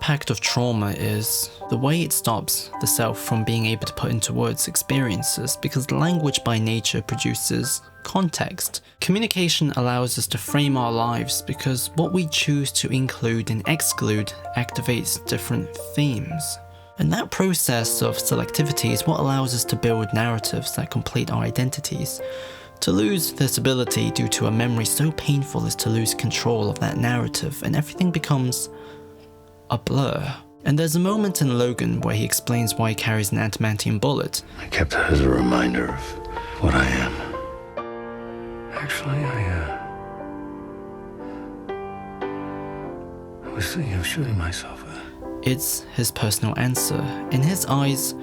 impact of trauma is the way it stops the self from being able to put into words experiences, because language by nature produces context. Communication allows us to frame our lives because what we choose to include and exclude activates different themes. And that process of selectivity is what allows us to build narratives that complete our identities. To lose this ability due to a memory so painful is to lose control of that narrative, and everything becomes a blur. And there's a moment in Logan where he explains why he carries an adamantium bullet. I kept it as a reminder of what I am. Actually, I was thinking of shooting myself. It's his personal answer. In his eyes,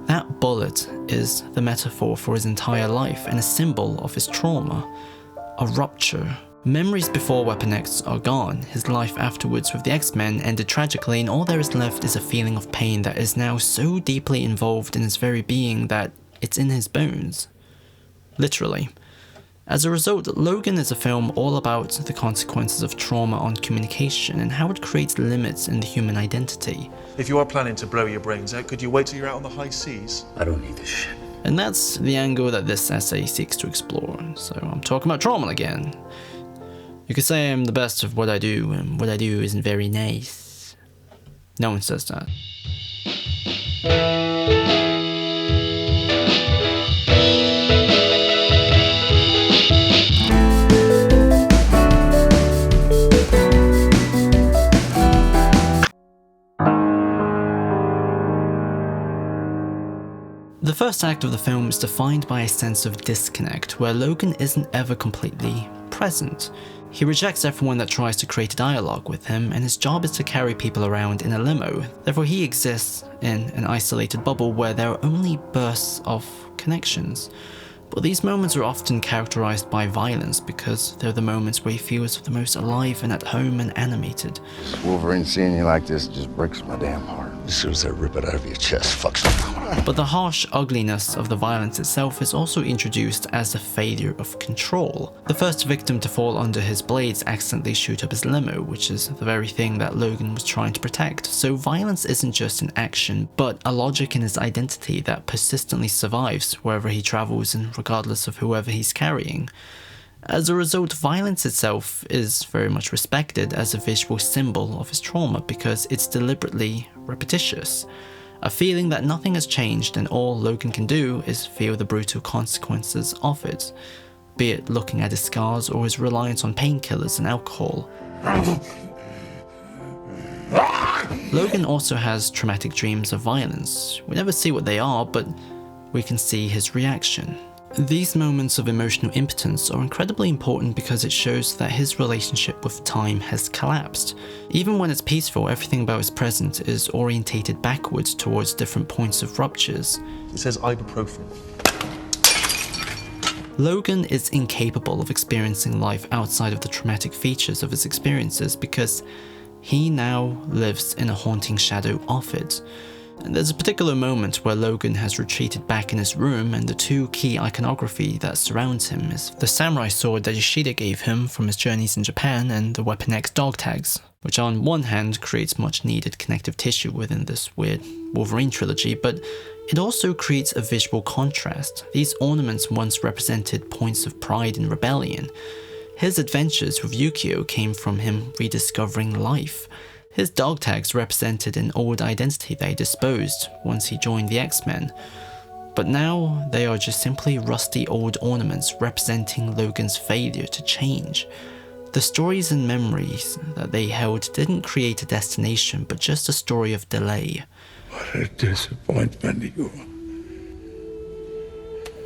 that bullet is the metaphor for his entire life and a symbol of his trauma, a rupture. Memories before Weapon X are gone. His life afterwards with the X-Men ended tragically, and all there is left is a feeling of pain that is now so deeply involved in his very being that it's in his bones. Literally. As a result, Logan is a film all about the consequences of trauma on communication and how it creates limits in the human identity. If you are planning to blow your brains out, could you wait till you're out on the high seas? I don't need this shit. And that's the angle that this essay seeks to explore. So I'm talking about trauma again. You could say I'm the best of what I do, and what I do isn't very nice. No one says that. The first act of the film is defined by a sense of disconnect, where Logan isn't ever completely present. He rejects everyone that tries to create a dialogue with him, and his job is to carry people around in a limo. Therefore, he exists in an isolated bubble where there are only bursts of connections. But these moments are often characterized by violence because they're the moments where he feels the most alive and at home and animated. Wolverine seeing you like this just breaks my damn heart. As soon as I rip it out of your chest, fuck. But the harsh ugliness of the violence itself is also introduced as a failure of control. The first victim to fall under his blades accidentally shoot up his limo, which is the very thing that Logan was trying to protect. So violence isn't just an action, but a logic in his identity that persistently survives wherever he travels and regardless of whoever he's carrying. As a result, violence itself is very much respected as a visual symbol of his trauma because it's deliberately repetitious. A feeling that nothing has changed and all Logan can do is feel the brutal consequences of it, be it looking at his scars or his reliance on painkillers and alcohol. Logan also has traumatic dreams of violence. We never see what they are, but we can see his reaction. These moments of emotional impotence are incredibly important because it shows that his relationship with time has collapsed. Even when it's peaceful, everything about his present is orientated backwards towards different points of ruptures. It says ibuprofen. Logan is incapable of experiencing life outside of the traumatic features of his experiences because he now lives in a haunting shadow of it. And there's a particular moment where Logan has retreated back in his room, and the two key iconography that surrounds him is the samurai sword that Yoshida gave him from his journeys in Japan and the Weapon X dog tags, which on one hand creates much needed connective tissue within this weird Wolverine trilogy, but it also creates a visual contrast. These ornaments once represented points of pride and rebellion. His adventures with Yukio came from him rediscovering life. His dog tags represented an old identity that he disposed once he joined the X-Men. But now they are just simply rusty old ornaments representing Logan's failure to change. The stories and memories that they held didn't create a destination, but just a story of delay. What a disappointment you are.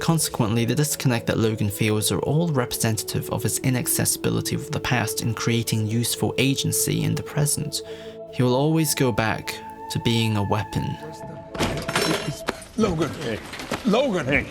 Consequently, the disconnect that Logan feels are all representative of his inaccessibility of the past in creating useful agency in the present. He will always go back to being a weapon. Logan, hey. Logan, hey.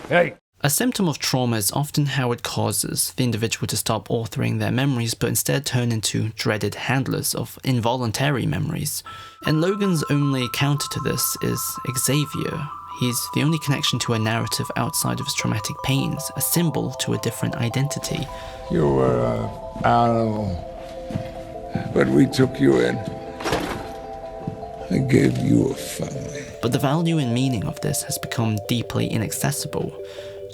Hey. A symptom of trauma is often how it causes the individual to stop authoring their memories but instead turn into dreaded handlers of involuntary memories. And Logan's only counter to this is Xavier. He's the only connection to a narrative outside of his traumatic pains, a symbol to a different identity. You were an animal, but we took you in. I gave you a family. But the value and meaning of this has become deeply inaccessible.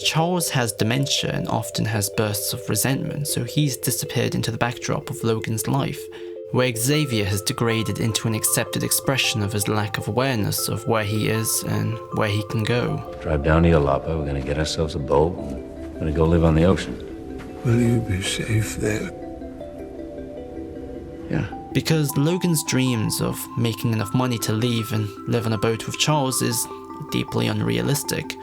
Charles has dementia and often has bursts of resentment, so he's disappeared into the backdrop of Logan's life, where Xavier has degraded into an accepted expression of his lack of awareness of where he is and where he can go. Drive down to Yalapa, we're gonna get ourselves a boat, and we're gonna go live on the ocean. Will you be safe there? Yeah. Because Logan's dreams of making enough money to leave and live on a boat with Charles is deeply unrealistic.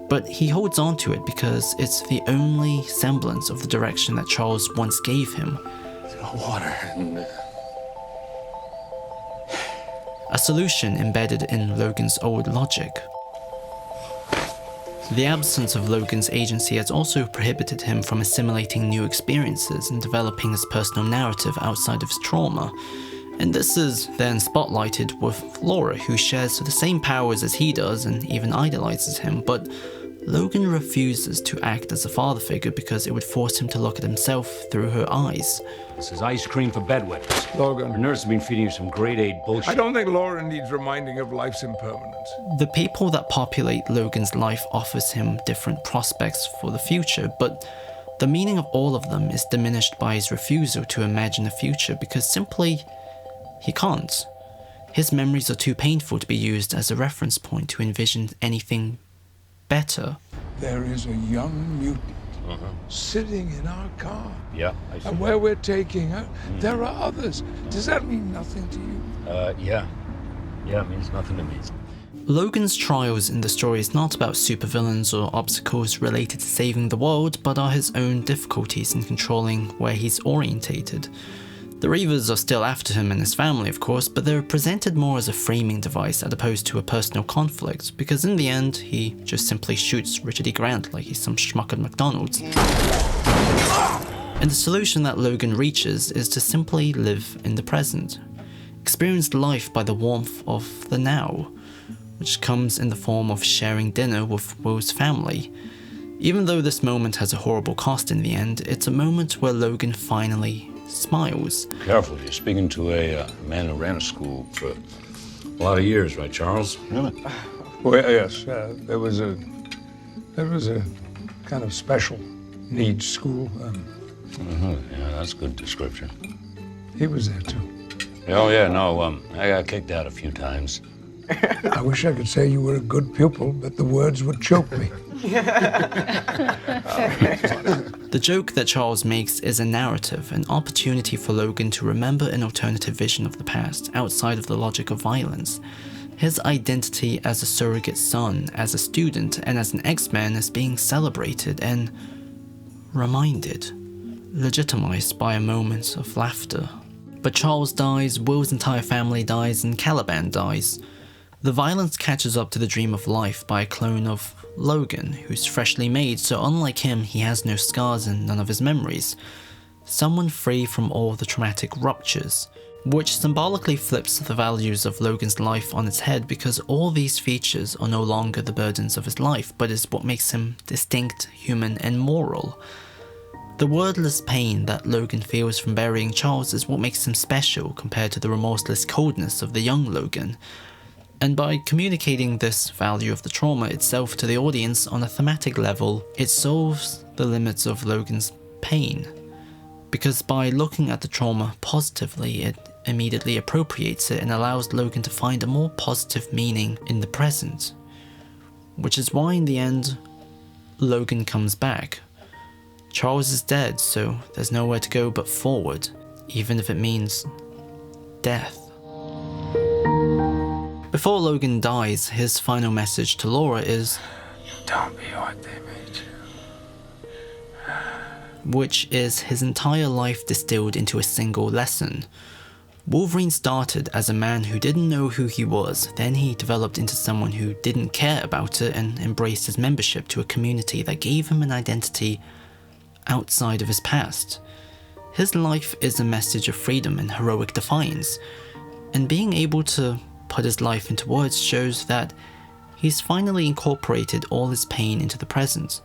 But he holds on to it because it's the only semblance of the direction that Charles once gave him. Water and... A solution embedded in Logan's old logic. The absence of Logan's agency has also prohibited him from assimilating new experiences and developing his personal narrative outside of his trauma. And this is then spotlighted with Laura, who shares the same powers as he does and even idolizes him, but Logan refuses to act as a father figure because it would force him to look at himself through her eyes. This is ice cream for bedwetters. Logan. Our nurse has been feeding you some grade 8 bullshit. I don't think Laura needs reminding of life's impermanence. The people that populate Logan's life offers him different prospects for the future, but the meaning of all of them is diminished by his refusal to imagine a future because simply he can't. His memories are too painful to be used as a reference point to envision anything better. There is a young mutant sitting in our car. Yeah, I see. And where we're taking her, there are others. Does that mean nothing to you? Yeah. Yeah, it means nothing to me. Logan's trials in the story is not about supervillains or obstacles related to saving the world, but are his own difficulties in controlling where he's orientated. The Reavers are still after him and his family, of course, but they're presented more as a framing device as opposed to a personal conflict, because in the end, he just simply shoots Richard E. Grant like he's some schmuck at McDonald's. And the solution that Logan reaches is to simply live in the present. Experience life by the warmth of the now, which comes in the form of sharing dinner with Will's family. Even though this moment has a horrible cost in the end, it's a moment where Logan finally smiles. Careful, you're speaking to a man who ran a school for a lot of years, right, Charles? Really? Well, yes. There was a kind of special needs school. Yeah, that's a good description. He was there too. Oh, yeah, no, I got kicked out a few times. I wish I could say you were a good pupil, but the words would choke me. The joke that Charles makes is a narrative, an opportunity for Logan to remember an alternative vision of the past, outside of the logic of violence. His identity as a surrogate son, as a student, and as an X-Man is being celebrated and reminded, legitimized by a moment of laughter. But Charles dies, Will's entire family dies, and Caliban dies. The violence catches up to the dream of life by a clone of Logan, who's freshly made, so unlike him, he has no scars and none of his memories. Someone free from all the traumatic ruptures, which symbolically flips the values of Logan's life on its head because all these features are no longer the burdens of his life, but is what makes him distinct, human, and moral. The wordless pain that Logan feels from burying Charles is what makes him special compared to the remorseless coldness of the young Logan. And by communicating this value of the trauma itself to the audience on a thematic level, it solves the limits of Logan's pain. Because by looking at the trauma positively, it immediately appropriates it and allows Logan to find a more positive meaning in the present. Which is why in the end, Logan comes back. Charles is dead, so there's nowhere to go but forward, even if it means death. Before Logan dies, his final message to Laura is, Don't be what they made you. which is his entire life distilled into a single lesson. Wolverine started as a man who didn't know who he was, then he developed into someone who didn't care about it and embraced his membership to a community that gave him an identity outside of his past. His life is a message of freedom and heroic defiance, and being able to put his life into words shows that he's finally incorporated all his pain into the present.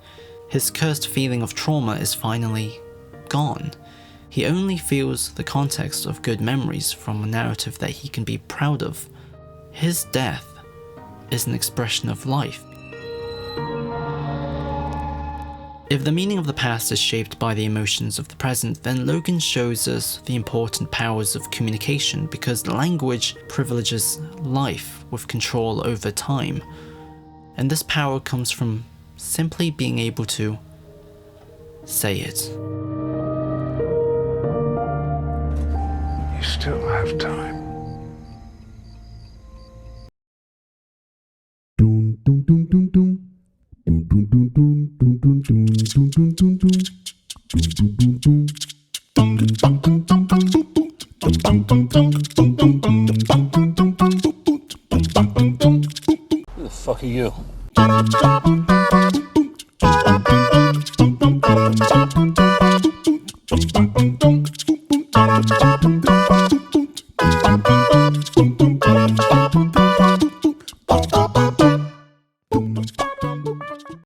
His cursed feeling of trauma is finally gone. He only feels the context of good memories from a narrative that he can be proud of his death is an expression of life. If the meaning of the past is shaped by the emotions of the present, then Logan shows us the important powers of communication, because language privileges life with control over time. And this power comes from simply being able to say it. You still have time. Who the fuck are you?